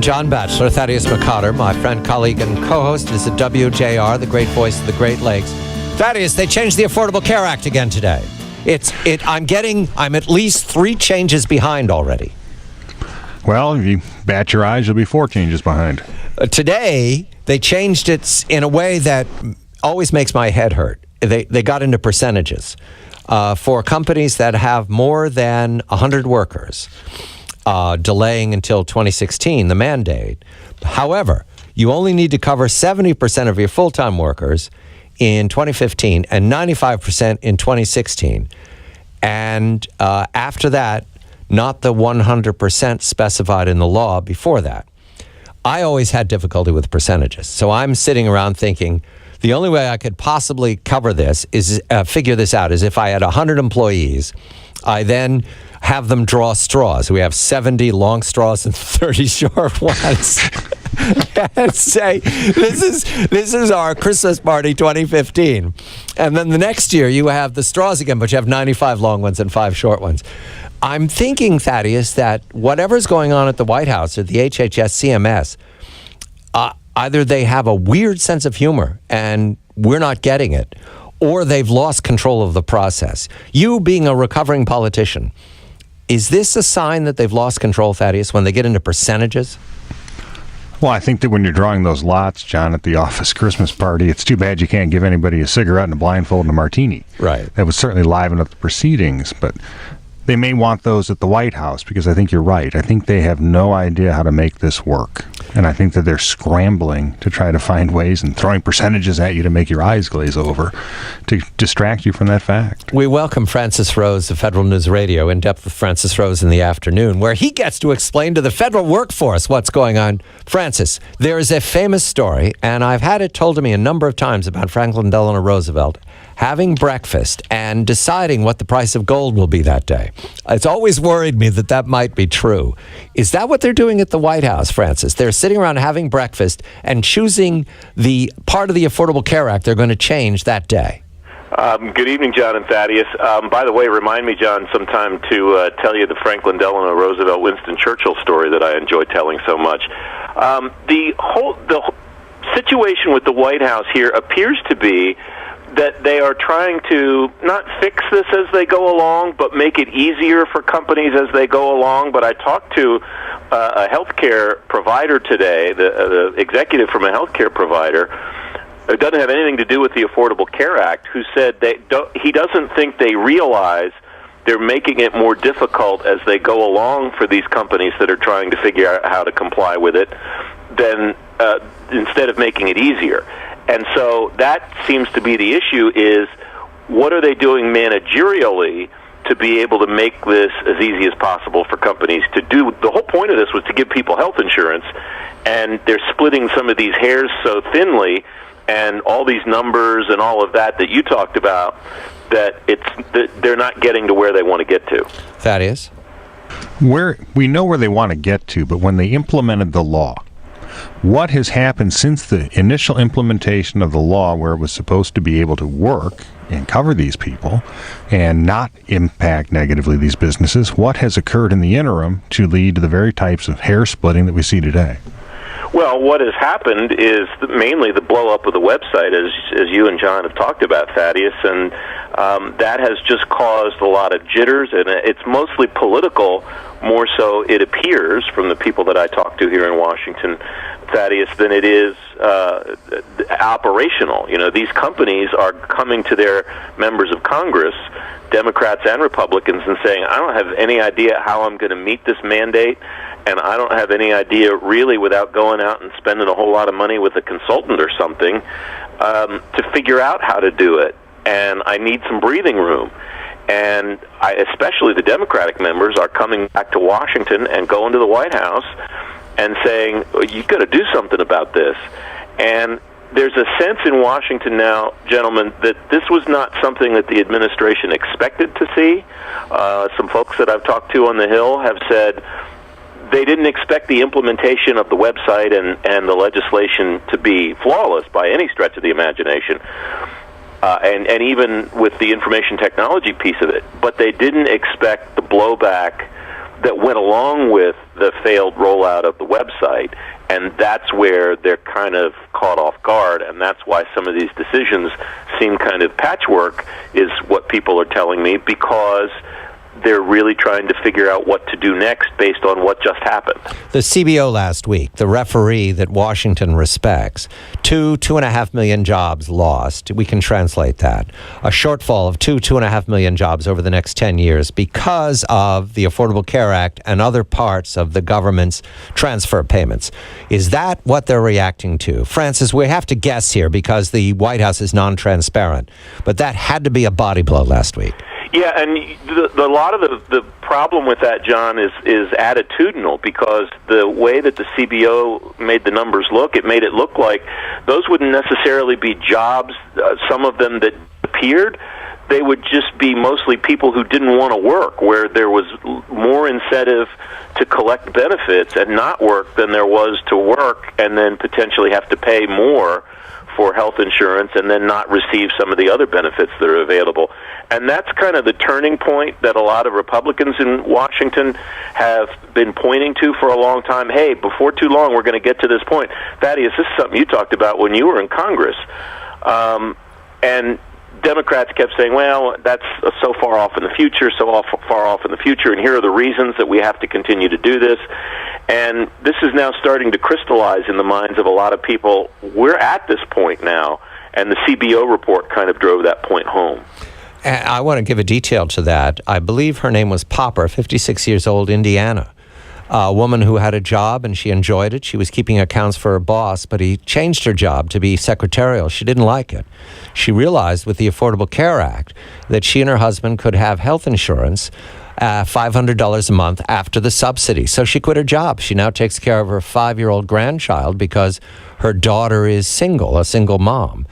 John Batchelor, Thaddeus McCotter, my friend, colleague, and co-host is at WJR, the great voice of the Great Lakes. Thaddeus, they changed the Affordable Care Act again today. I'm at least 3 changes behind already. Well, if you bat your eyes, you'll be 4 changes behind. Today, they changed it in a way that always makes my head hurt. They got into percentages. For companies that have more than 100 workers, delaying until 2016, the mandate. However, you only need to cover 70% of your full-time workers in 2015 and 95% in 2016. And after that, not the 100% specified in the law before that. I always had difficulty with percentages. So I'm sitting around thinking, the only way I could possibly cover this is figure this out is if I had 100 employees, I then have them draw straws. We have 70 long straws and 30 short ones. And say, this is our Christmas party 2015. And then the next year you have the straws again, but you have 95 long ones and 5 short ones. I'm thinking, Thaddeus, that whatever's going on at the White House or the HHS CMS, either they have a weird sense of humor and we're not getting it, or they've lost control of the process. You being a recovering politician, is this a sign that they've lost control, Thaddeus, when they get into percentages? Well, I think that when you're drawing those lots, John, at the office Christmas party, it's too bad you can't give anybody a cigarette and a blindfold and a martini. Right. That would certainly liven up the proceedings, but they may want those at the White House because I think you're right. I think they have no idea how to make this work. And I think that they're scrambling to try to find ways and throwing percentages at you to make your eyes glaze over to distract you from that fact. We welcome Francis Rose of Federal News Radio, In Depth with Francis Rose in the afternoon, where he gets to explain to the federal workforce what's going on. Francis, there is a famous story, and I've had it told to me a number of times about Franklin Delano Roosevelt having breakfast and deciding what the price of gold will be that day. It's always worried me that that might be true. Is that what they're doing at the White House, Francis? They're sitting around having breakfast and choosing the part of the Affordable Care Act they're going to change that day. Good evening, John and Thaddeus. By the way, remind me, John, sometime to tell you the Franklin Delano Roosevelt Winston Churchill story that I enjoy telling so much. The whole situation with the White House here appears to be that they are trying to not fix this as they go along, but make it easier for companies as they go along. But I talked to a healthcare provider today, the executive from a healthcare provider, it doesn't have anything to do with the Affordable Care Act, who said he doesn't think they realize they're making it more difficult as they go along for these companies that are trying to figure out how to comply with it, than instead of making it easier. And so that seems to be the issue, is what are they doing managerially to be able to make this as easy as possible for companies to do. The whole point of this was to give people health insurance, and they're splitting some of these hairs so thinly, and all these numbers and all of that you talked about, that they're not getting to where they want to get to. Thaddeus? We know where they want to get to, but when they implemented the law, what has happened since the initial implementation of the law, where it was supposed to be able to work and cover these people and not impact negatively these businesses? What has occurred in the interim to lead to the very types of hair splitting that we see today? Well, what has happened is mainly the blow-up of the website, as you and John have talked about, Thaddeus, and that has just caused a lot of jitters, and it's mostly political, more so it appears from the people that I talk to here in Washington, Thaddeus, than it is operational. You know, these companies are coming to their members of Congress, Democrats and Republicans, and saying, I don't have any idea how I'm going to meet this mandate, and I don't have any idea really, without going out and spending a whole lot of money with a consultant or something, to figure out how to do it. And I need some breathing room. And especially the Democratic members are coming back to Washington and going to the White House and saying, you've got to do something about this. And there's a sense in Washington now, gentlemen, that this was not something that the administration expected to see. Some folks that I've talked to on the Hill have said they didn't expect the implementation of the website and the legislation to be flawless by any stretch of the imagination. And even with the information technology piece of it. But they didn't expect the blowback that went along with the failed rollout of the website, and that's where they're kind of caught off guard, and that's why some of these decisions seem kind of patchwork, is what people are telling me, because they're really trying to figure out what to do next based on what just happened. The CBO last week, the referee that Washington respects, 2.5 million jobs lost. We can translate that. A shortfall of 2.5 million jobs over the next 10 years because of the Affordable Care Act and other parts of the government's transfer payments. Is that what they're reacting to? Francis, we have to guess here because the White House is non-transparent, but that had to be a body blow last week. Yeah, and a lot of the problem with that, John, is attitudinal, because the way that the CBO made the numbers look, it made it look like those wouldn't necessarily be jobs, some of them that appeared. They would just be mostly people who didn't want to work, where there was more incentive to collect benefits and not work than there was to work and then potentially have to pay more for health insurance and then not receive some of the other benefits that are available. And that's kind of the turning point that a lot of Republicans in Washington have been pointing to for a long time. Hey, before too long, we're going to get to this point. Thaddeus, this is something you talked about when you were in Congress. And Democrats kept saying, well, that's so far off in the future, far off in the future, and here are the reasons that we have to continue to do this. And this is now starting to crystallize in the minds of a lot of people. We're at this point now, and the CBO report kind of drove that point home. I want to give a detail to that. I believe her name was Popper, 56 years old, Indiana. A woman who had a job and she enjoyed it. She was keeping accounts for her boss, but he changed her job to be secretarial. She didn't like it. She realized with the Affordable Care Act that she and her husband could have health insurance, $500 a month after the subsidy. So she quit her job. She now takes care of her 5-year-old grandchild because her daughter is single, a single mom.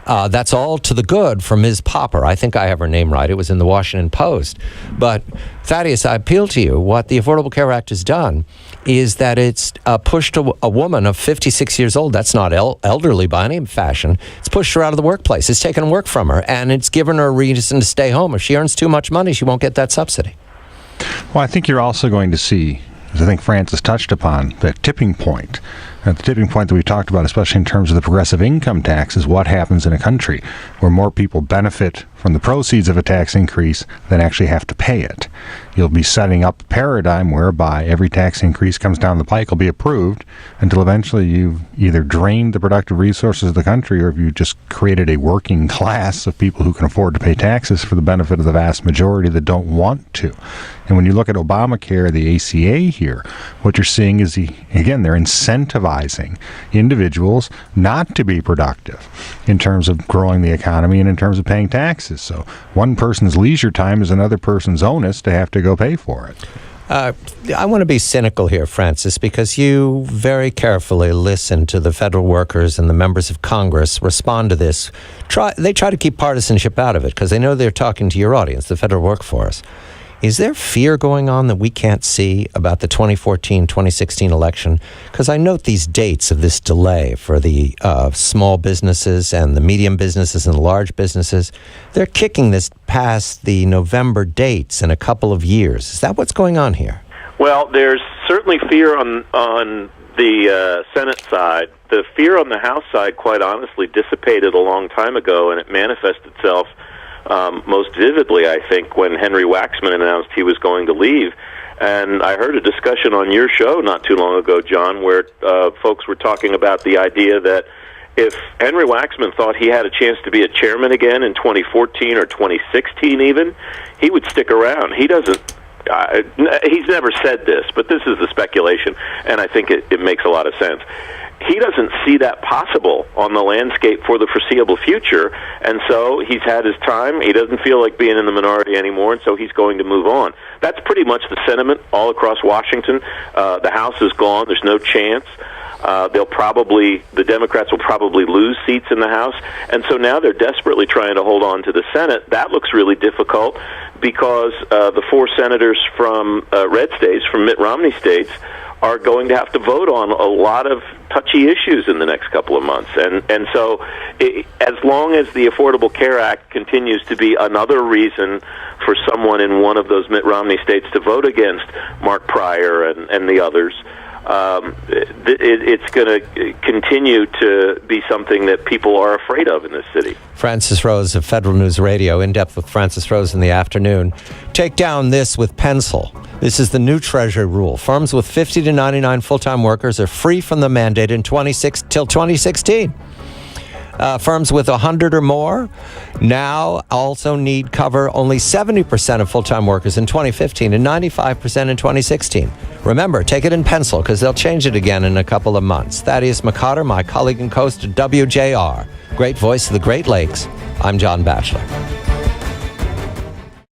That's all to the good for Ms. Popper. I think I have her name right. It was in the Washington Post. But, Thaddeus, I appeal to you. What the Affordable Care Act has done is that it's pushed a woman of 56 years old. That's not elderly by any fashion. It's pushed her out of the workplace. It's taken work from her, and it's given her a reason to stay home. If she earns too much money, she won't get that subsidy. Well, I think you're also going to see, as I think Francis touched upon, the tipping point. The tipping point that we talked about, especially in terms of the progressive income tax, is what happens in a country where more people benefit from the proceeds of a tax increase than actually have to pay it. You'll be setting up a paradigm whereby every tax increase comes down the pike will be approved until eventually you've either drained the productive resources of the country or if you just created a working class of people who can afford to pay taxes for the benefit of the vast majority that don't want to. And when you look at Obamacare, the ACA here, what you're seeing is, again, they're incentivizing individuals not to be productive in terms of growing the economy and in terms of paying taxes. So one person's leisure time is another person's onus to have to go pay for it. I want to be cynical here, Francis, because you very carefully listen to the federal workers and the members of Congress respond to this. They try to keep partisanship out of it because they know they're talking to your audience, the federal workforce. Is there fear going on that we can't see about the 2014-2016 election? Because I note these dates of this delay for the small businesses and the medium businesses and the large businesses. They're kicking this past the November dates in a couple of years. Is that what's going on here? Well, there's certainly fear on the Senate side. The fear on the House side, quite honestly, dissipated a long time ago, and it manifested itself most vividly, I think, when Henry Waxman announced he was going to leave. And I heard a discussion on your show not too long ago, John, where folks were talking about the idea that if Henry Waxman thought he had a chance to be a chairman again in 2014 or 2016 even, he would stick around. He doesn't. He's never said this, but this is the speculation, and I think it makes a lot of sense. He doesn't see that possible on the landscape for the foreseeable future, and so he's had his time. He doesn't feel like being in the minority anymore, and so he's going to move on. That's pretty much the sentiment all across Washington. The House is gone. There's no chance. The Democrats will probably lose seats in the House, and so now they're desperately trying to hold on to the Senate. That looks really difficult because the 4 senators from red states, from Mitt Romney states, are going to have to vote on a lot of touchy issues in the next couple of months. And so as long as the Affordable Care Act continues to be another reason for someone in one of those Mitt Romney states to vote against Mark Pryor and the others, it's going to continue to be something that people are afraid of in this city. Francis Rose of Federal News Radio, In Depth with Francis Rose in the afternoon. Take down this with pencil. This is the new Treasury rule. Firms with 50 to 99 full-time workers are free from the mandate till 2016. Firms with 100 or more now also need cover only 70% of full-time workers in 2015 and 95% in 2016. Remember, take it in pencil because they'll change it again in a couple of months. Thaddeus McCotter, my colleague and host at WJR, great voice of the Great Lakes. I'm John Batchelor.